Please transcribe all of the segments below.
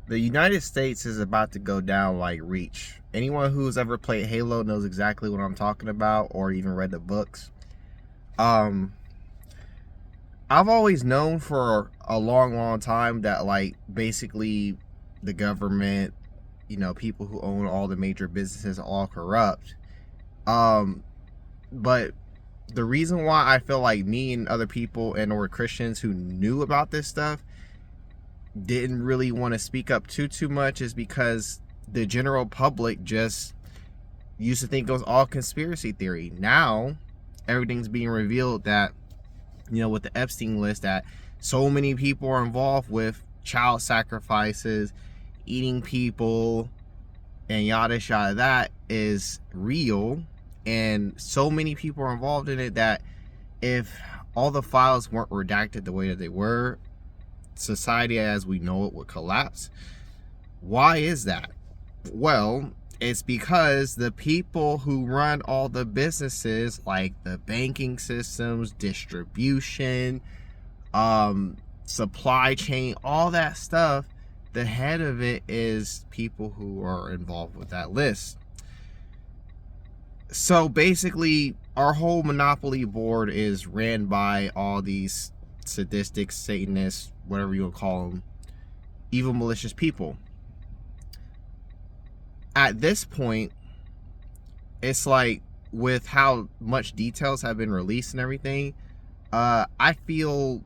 The United States is about to go down like Reach. Anyone who's ever played Halo knows exactly what I'm talking about, or even read the books. Um, I've always known for a long, long time that like basically the government, people who own all the major businesses are all corrupt. Um, but the reason why I feel like me and other people and or Christians who knew about this stuff didn't really want to speak up too much is because the general public just used to think it was all conspiracy theory. Now everything's being revealed that, with the Epstein list, that so many people are involved with child sacrifices, eating people, and yada yada, that is real. And so many people are involved in it that if all the files weren't redacted the way that they were, society as we know it would collapse. Why is that? Well, it's because the people who run all the businesses, like the banking systems, distribution, supply chain, all that stuff, the head of it is people who are involved with that list. So basically, our whole monopoly board is ran by all these sadistic, Satanists, whatever you would call them, evil, malicious people. At this point, it's like, with how much details have been released and everything, I feel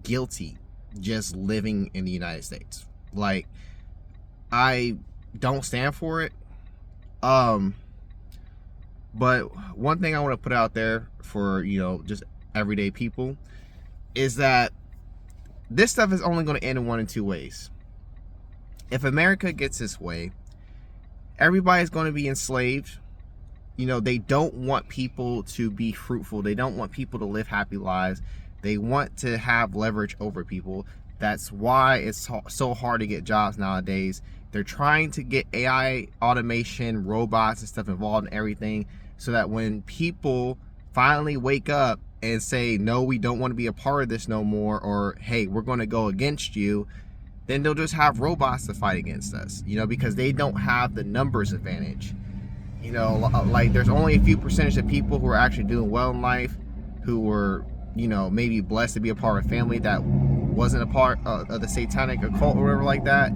guilty just living in the United States. Like, I don't stand for it. But one thing I want to put out there for, just everyday people is that this stuff is only going to end in one of two ways. If America gets its way, everybody's going to be enslaved. They don't want people to be fruitful. They don't want people to live happy lives. They want to have leverage over people. That's why it's so hard to get jobs nowadays. They're trying to get AI, automation, robots, and stuff involved in everything, so that when people finally wake up and say, no, we don't want to be a part of this no more, or hey, we're going to go against you, then they'll just have robots to fight against us, because they don't have the numbers advantage. Like, there's only a few percentage of people who are actually doing well in life, who were, maybe blessed to be a part of a family that wasn't a part of the satanic occult or whatever like that,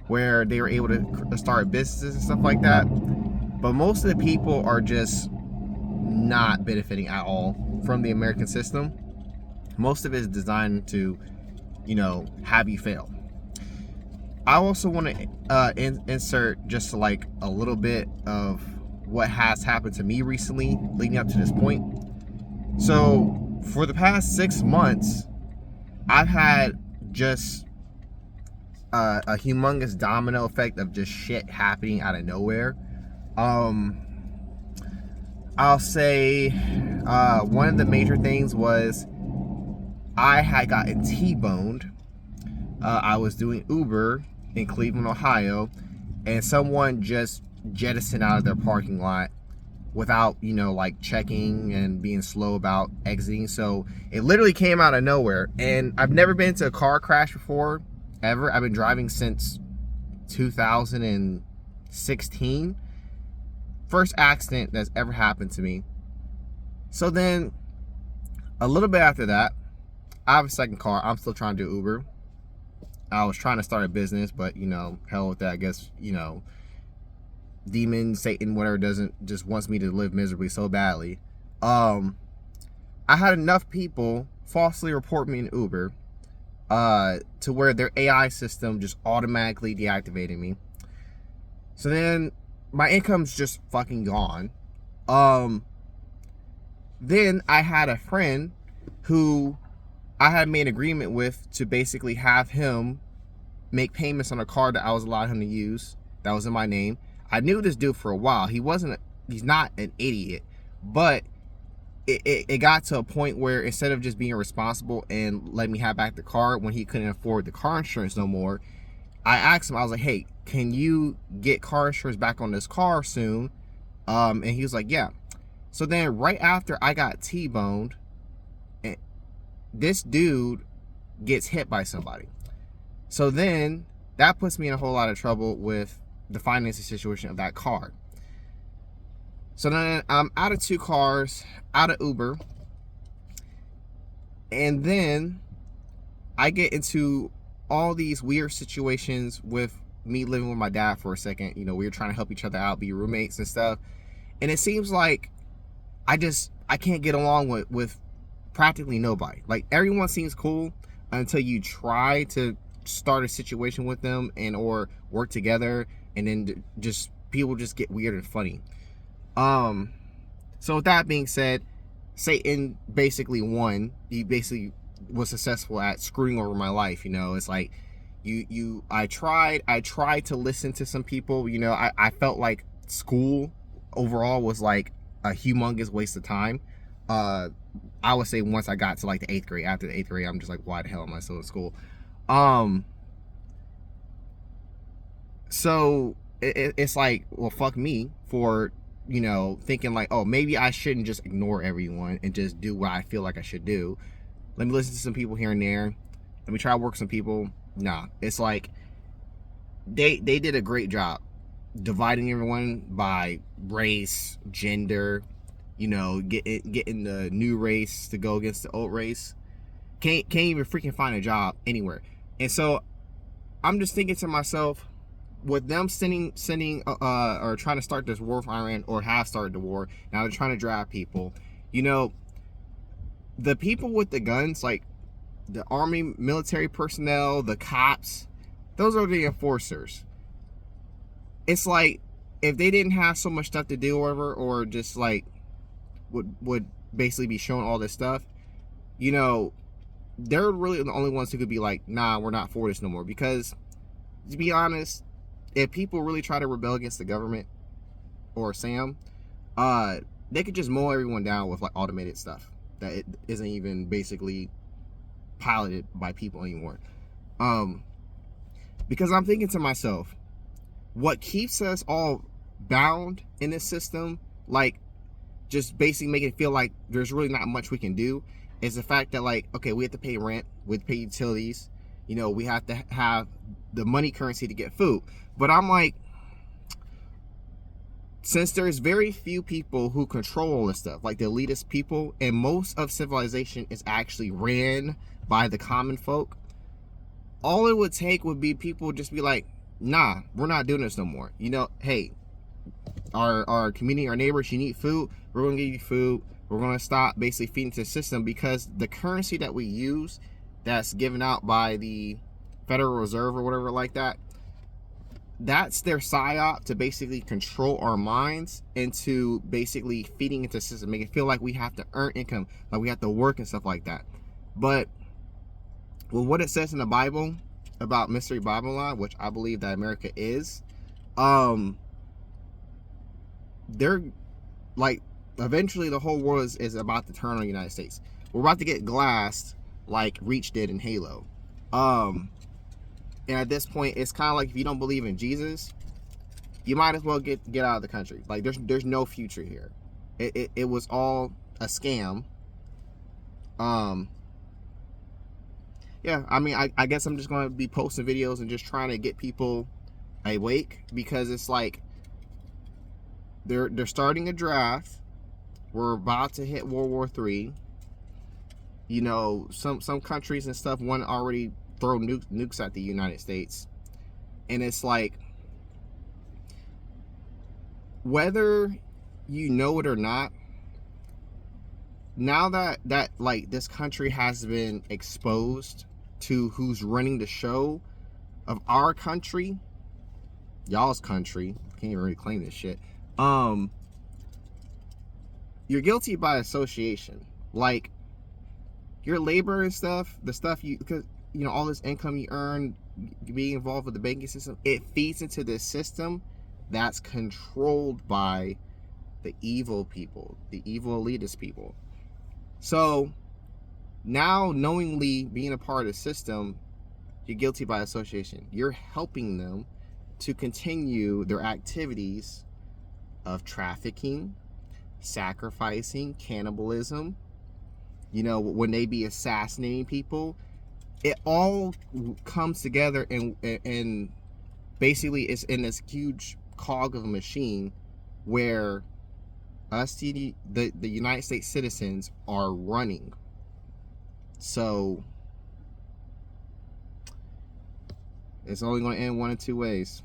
where they were able to start businesses and stuff like that. But most of the people are just not benefiting at all from the American system. Most of it is designed to, have you fail. I also want to insert just like a little bit of what has happened to me recently leading up to this point. So for the past 6 months, I've had just a humongous domino effect of just shit happening out of nowhere. I'll say one of the major things was I had gotten T-boned. I was doing Uber in Cleveland, Ohio, and someone just jettisoned out of their parking lot without, like checking and being slow about exiting. So it literally came out of nowhere. And I've never been to a car crash before, ever. I've been driving since 2016. First accident that's ever happened to me. So then, a little bit after that, I have a second car. I'm still trying to do Uber. I was trying to start a business, but, hell with that. I guess, demon, Satan, whatever, just wants me to live miserably so badly. I had enough people falsely report me in Uber to where their AI system just automatically deactivated me. So then my income's just fucking gone. Then I had a friend who I had made an agreement with to basically have him make payments on a card that I was allowed him to use that was in my name. I knew this dude for a while. He's not an idiot, but it got to a point where instead of just being responsible and letting me have back the car when he couldn't afford the car insurance no more, I asked him, I was like, hey, can you get car insurance back on this car soon? And he was like, yeah. So then right after I got T-boned, this dude gets hit by somebody. So then that puts me in a whole lot of trouble with the financing situation of that car. So then I'm out of 2 cars, out of Uber, and then I get into all these weird situations with me living with my dad for a second. You know, we were trying to help each other out, be roommates and stuff. And it seems like I can't get along with practically nobody. Like, everyone seems cool until you try to start a situation with them and or work together, and then just people just get weird and funny. So with that being said, Satan basically won. He basically was successful at screwing over my life. You know, it's like I tried to listen to some people. You know, I felt like school overall was like a humongous waste of time. I would say once I got to like the 8th grade, after the 8th grade, I'm just like, why the hell am I still in school? So it's like, well, fuck me for, you know, thinking like, oh, maybe I shouldn't just ignore everyone and just do what I feel like I should do. Let me listen to some people here and there. Let me try to work with some people. Nah, it's like they did a great job dividing everyone by race, gender, you know, getting the new race to go against the old race. Can't even freaking find a job anywhere. And so I'm just thinking to myself, with them sending or trying to start this war with Iran, or have started the war, now they're trying to draft people. You know, the people with the guns, like the army, military personnel, the cops, those are the enforcers. It's like, if they didn't have so much stuff to do, or just like would basically be showing all this stuff, you know, they're really the only ones who could be like, nah, we're not for this no more. Because to be honest, if people really try to rebel against the government or Sam, they could just mow everyone down with like automated stuff that it isn't even basically piloted by people anymore. Because I'm thinking to myself, what keeps us all bound in this system, like just basically making it feel like there's really not much we can do, is the fact that, like, okay, we have to pay rent, we have to pay utilities, you know, we have to have the money currency to get food. But I'm like, since there's very few people who control all this stuff, like the elitist people, and most of civilization is actually ran by the common folk, all it would take would be people just be like, nah, we're not doing this no more. You know, hey, our community, our neighbors, you need food, we're gonna give you food. We're gonna stop basically feeding to the system, because the currency that we use, that's given out by the Federal Reserve or whatever like that, that's their psyop to basically control our minds into basically feeding into the system, make it feel like we have to earn income, like we have to work and stuff like that. But with what it says in the Bible about Mystery Babylon, which I believe that America is, they're like, eventually the whole world is about to turn on the United States. We're about to get glassed like Reach did in Halo. And at this point, it's kind of like, if you don't believe in Jesus, you might as well get out of the country. Like, there's no future here. It was all a scam. Yeah, I mean, I guess I'm just going to be posting videos and just trying to get people awake, because it's like they're starting a draft. We're about to hit World War III. You know, some countries and stuff want to already throw nukes at the United States. And it's like, whether you know it or not, now that like this country has been exposed to who's running the show of our country, y'all's country, can't even really claim this shit, you're guilty by association. Like, your labor and stuff, the stuff you, because, you know, all this income you earn being involved with the banking system, it feeds into this system that's controlled by the evil people, the evil elitist people. So now, knowingly being a part of the system, you're guilty by association. You're helping them to continue their activities of trafficking, sacrificing, cannibalism. You know, when they be assassinating people, it all comes together, and basically it's in this huge cog of a machine where us, the United States citizens, are running. So it's only going to end one of two ways.